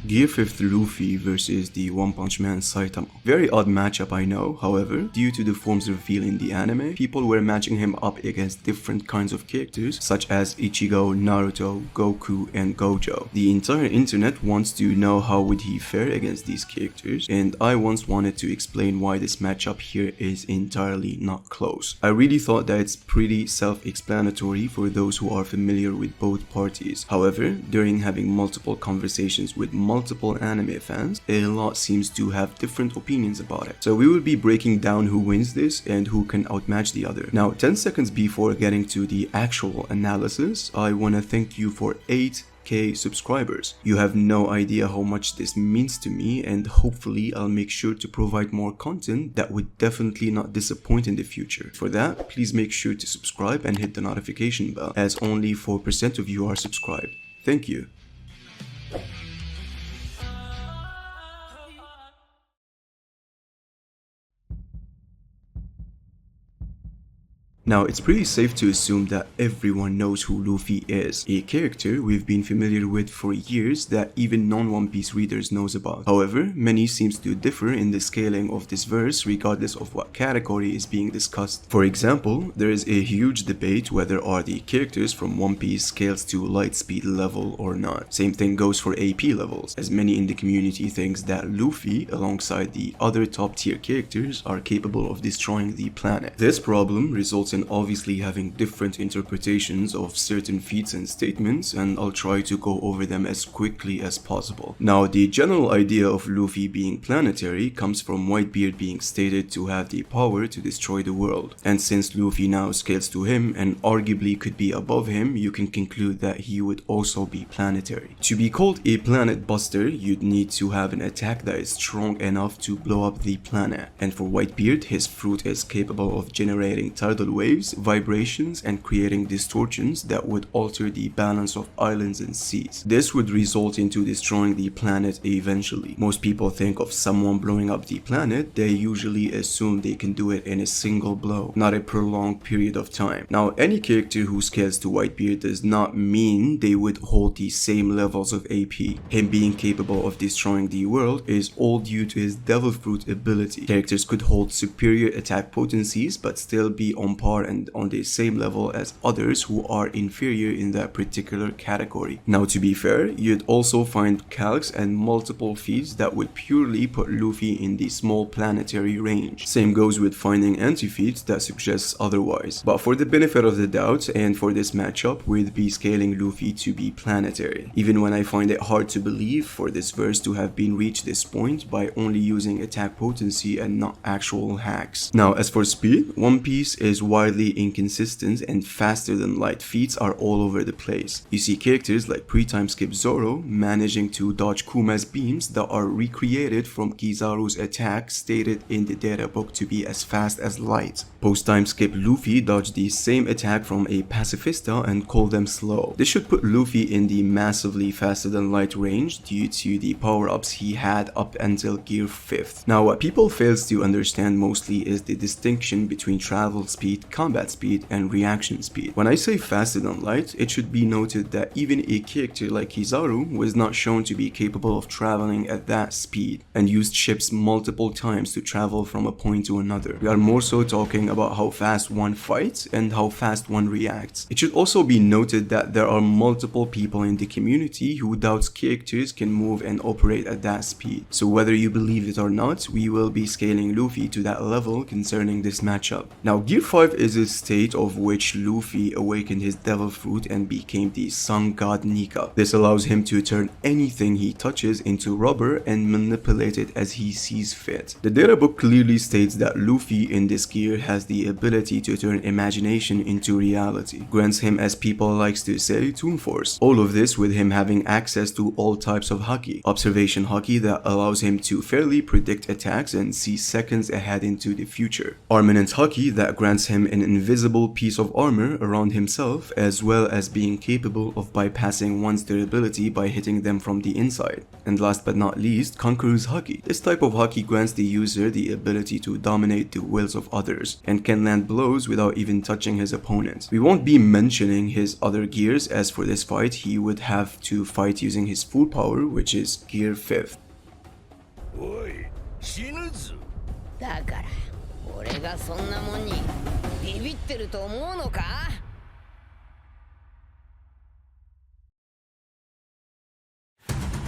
Gear 5th Luffy versus the One Punch Man Saitama. Very odd matchup, I know. However, due to the form's reveal in the anime, people were matching him up against different kinds of characters such as Ichigo, Naruto, Goku, and Gojo. The entire internet wants to know how would he fare against these characters, and I once wanted to explain why this matchup here is entirely not close. I really thought that it's pretty self-explanatory for those who are familiar with both parties. However, during having multiple conversations with multiple anime fans, a lot seems to have different opinions about it. So we will be breaking down who wins this and who can outmatch the other. Now, 10 seconds before getting to the actual analysis, I want to thank you for 8K subscribers. You have no idea how much this means to me, and hopefully I'll make sure to provide more content that would definitely not disappoint in the future. For that, please make sure to subscribe and hit the notification bell, as only 4% of you are subscribed. Thank you. Now, it's pretty safe to assume that everyone knows who Luffy is, a character we've been familiar with for years that even non-One Piece readers knows about. However, many seems to differ in the scaling of this verse regardless of what category is being discussed. For example, there is a huge debate whether are the characters from One Piece scales to light speed level or not. Same thing goes for AP levels, as many in the community thinks that Luffy, alongside the other top tier characters, are capable of destroying the planet. This problem results in obviously having different interpretations of certain feats and statements, and I'll try to go over them as quickly as possible. Now, the general idea of Luffy being planetary comes from Whitebeard being stated to have the power to destroy the world, and since Luffy now scales to him and arguably could be above him, you can conclude that he would also be planetary. To be called a planet buster, you'd need to have an attack that is strong enough to blow up the planet, and for Whitebeard, his fruit is capable of generating tidal waves, vibrations, and creating distortions that would alter the balance of islands and seas. This would result into destroying the planet eventually. Most people think of someone blowing up the planet, they usually assume they can do it in a single blow, not a prolonged period of time. Now, any character who scales to Whitebeard does not mean they would hold the same levels of AP. Him being capable of destroying the world is all due to his Devil Fruit ability. Characters could hold superior attack potencies but still be on par and on the same level as others who are inferior in that particular category. Now, to be fair, you'd also find calcs and multiple feats that would purely put Luffy in the small planetary range. Same goes with finding anti-feats that suggests otherwise. But for the benefit of the doubt and for this matchup, we'd be scaling Luffy to be planetary, even when I find it hard to believe for this verse to have been reached this point by only using attack potency and not actual hacks. Now, as for speed, One Piece is widely inconsistent, and faster than light feats are all over the place. You see characters like pre-time skip Zoro managing to dodge Kuma's beams that are recreated from Kizaru's attack stated in the Databook to be as fast as light. Post-time skip Luffy dodged the same attack from a pacifista and called them slow. This should put Luffy in the massively faster than light range due to the power-ups he had up until Gear 5th. Now, what people fails to understand mostly is the distinction between travel speed, combat speed, and reaction speed. When I say faster than light, it should be noted that even a character like Kizaru was not shown to be capable of traveling at that speed and used ships multiple times to travel from a point to another. We are more so talking about how fast one fights and how fast one reacts. It should also be noted that there are multiple people in the community who doubts characters can move and operate at that speed. So whether you believe it or not, we will be scaling Luffy to that level concerning this matchup. Now, Gear 5 is a state of which Luffy awakened his Devil Fruit and became the Sun God Nika. This allows him to turn anything he touches into rubber and manipulate it as he sees fit. The Databook clearly states that Luffy in this gear has the ability to turn imagination into reality, grants him, as people likes to say, Toon Force. All of this with him having access to all types of haki. Observation haki that allows him to fairly predict attacks and see seconds ahead into the future. Armament haki that grants him him an invisible piece of armor around himself, as well as being capable of bypassing one's durability by hitting them from the inside. And last but not least, Conqueror's Haki. This type of Haki grants the user the ability to dominate the wills of others, and can land blows without even touching his opponent. We won't be mentioning his other gears, as for this fight he would have to fight using his full power, which is gear 5th. おい、死ぬぞ。だから俺がそんなもんにビビってると思うのか?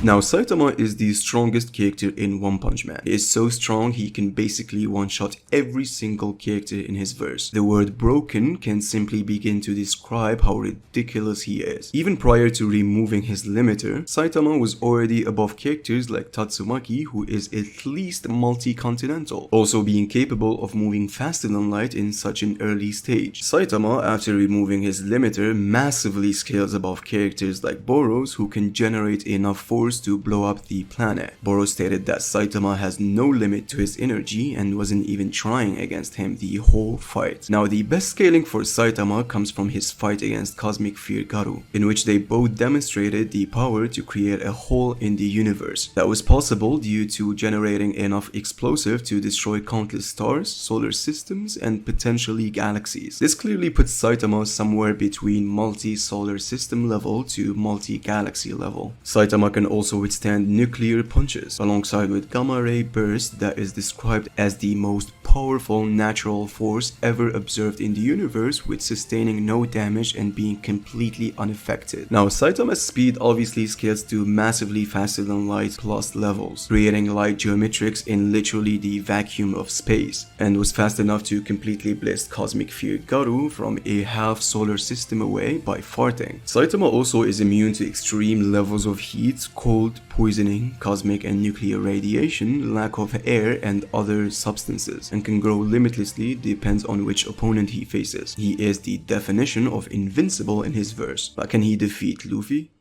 Now, Saitama is the strongest character in One Punch Man. He is so strong he can basically one-shot every single character in his verse. The word broken can simply begin to describe how ridiculous he is. Even prior to removing his limiter, Saitama was already above characters like Tatsumaki, who is at least multi-continental, also being capable of moving faster than light in such an early stage. Saitama, after removing his limiter, massively scales above characters like Boros, who can generate enough force to blow up the planet. Boros stated that Saitama has no limit to his energy and wasn't even trying against him the whole fight. Now, the best scaling for Saitama comes from his fight against Cosmic Fear Garu, in which they both demonstrated the power to create a hole in the universe. That was possible due to generating enough explosive to destroy countless stars, solar systems, and potentially galaxies. This clearly puts Saitama somewhere between multi-solar system level to multi-galaxy level. Saitama can also withstand nuclear punches, alongside with gamma ray burst that is described as the most powerful natural force ever observed in the universe, with sustaining no damage and being completely unaffected. Now, Saitama's speed obviously scales to massively faster than light plus levels, creating light geometrics in literally the vacuum of space, and was fast enough to completely blast Cosmic Fear Garu from a half solar system away by farting. Saitama also is immune to extreme levels of heat, cold, poisoning, cosmic and nuclear radiation, lack of air, and other substances, and can grow limitlessly, depends on which opponent he faces. He is the definition of invincible in his verse. But can he defeat Luffy?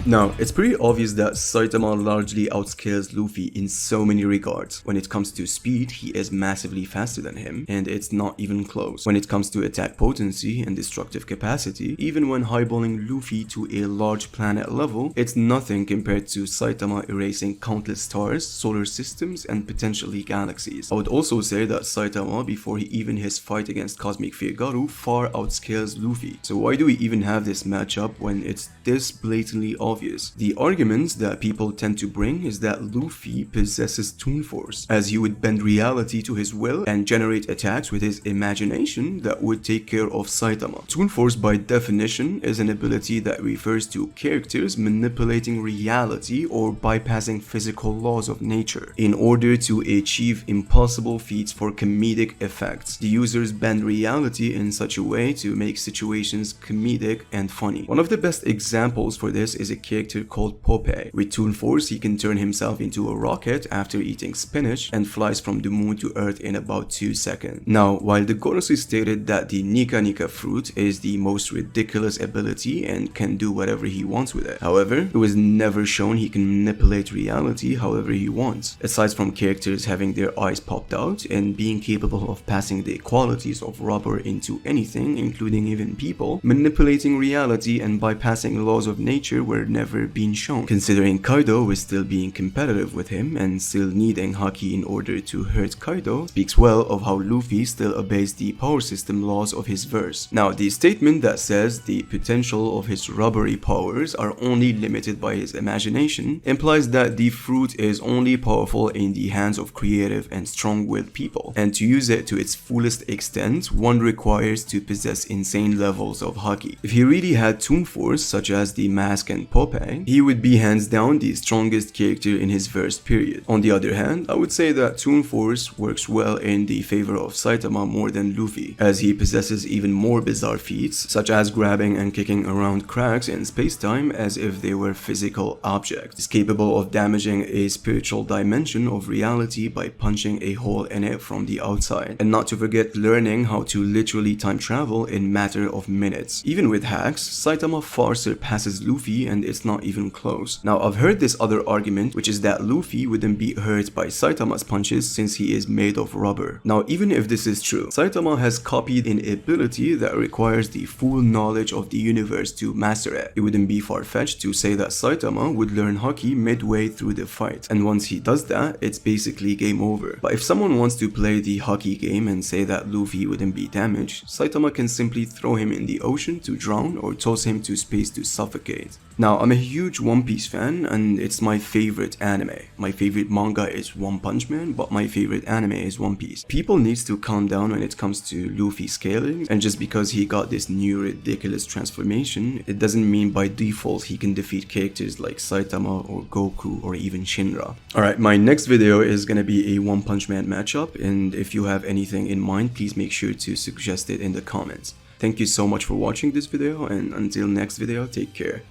Now, it's pretty obvious that Saitama largely outscales Luffy in so many regards. When it comes to speed, he is massively faster than him, and it's not even close. When it comes to attack potency and destructive capacity, even when highballing Luffy to a large planet level, it's nothing compared to Saitama erasing countless stars, solar systems, and potentially galaxies. I would also say that Saitama, before even his fight against Cosmic Fear Garu, far outscales Luffy. So why do we even have this matchup when it's this blatantly obvious? The arguments that people tend to bring is that Luffy possesses Toon Force, as he would bend reality to his will and generate attacks with his imagination that would take care of Saitama. Toon Force, by definition, is an ability that refers to characters manipulating reality or bypassing physical laws of nature in order to achieve impossible feats for comedic effects. The users bend reality in such a way to make situations comedic and funny. One of the best examples for this is a character called Popeye. With Toon Force, he can turn himself into a rocket after eating spinach and flies from the moon to Earth in about 2 seconds. Now, while the Gorosu stated that the Nika Nika fruit is the most ridiculous ability and can do whatever he wants with it, however, it was never shown he can manipulate reality however he wants. Aside from characters having their eyes popped out and being capable of passing the qualities of rubber into anything, including even people, manipulating reality and bypassing laws of nature were never been shown. Considering Kaido was still being competitive with him and still needing Haki in order to hurt Kaido, speaks well of how Luffy still obeys the power system laws of his verse. Now, the statement that says the potential of his rubbery powers are only limited by his imagination implies that the fruit is only powerful in the hands of creative and strong-willed people, and to use it to its fullest extent, one requires to possess insane levels of Haki. If he really had Toon Force, such as the Mask and Popeye, he would be hands down the strongest character in his verse, period. On the other hand, I would say that Toon Force works well in the favor of Saitama more than Luffy, as he possesses even more bizarre feats, such as grabbing and kicking around cracks in space-time as if they were physical objects. He's capable of damaging a spiritual dimension of reality by punching a hole in it from the outside, and not to forget learning how to literally time travel in matter of minutes. Even with hacks, Saitama far surpasses Luffy and it's not even close. Now, I've heard this other argument, which is that Luffy wouldn't be hurt by Saitama's punches since he is made of rubber. Now, even if this is true, Saitama has copied an ability that requires the full knowledge of the universe to master it. It wouldn't be far-fetched to say that Saitama would learn Haki midway through the fight, and once he does that, it's basically game over. But if someone wants to play the Haki game and say that Luffy wouldn't be damaged, Saitama can simply throw him in the ocean to drown or toss him to space to suffocate. Now, I'm a huge One Piece fan and it's my favorite anime. My favorite manga is One Punch Man, but my favorite anime is One Piece. People need to calm down when it comes to Luffy scaling, and just because he got this new ridiculous transformation, it doesn't mean by default he can defeat characters like Saitama or Goku or even Shinra. Alright, my next video is gonna be a One Punch Man matchup, and if you have anything in mind, please make sure to suggest it in the comments. Thank you so much for watching this video, and until next video, take care.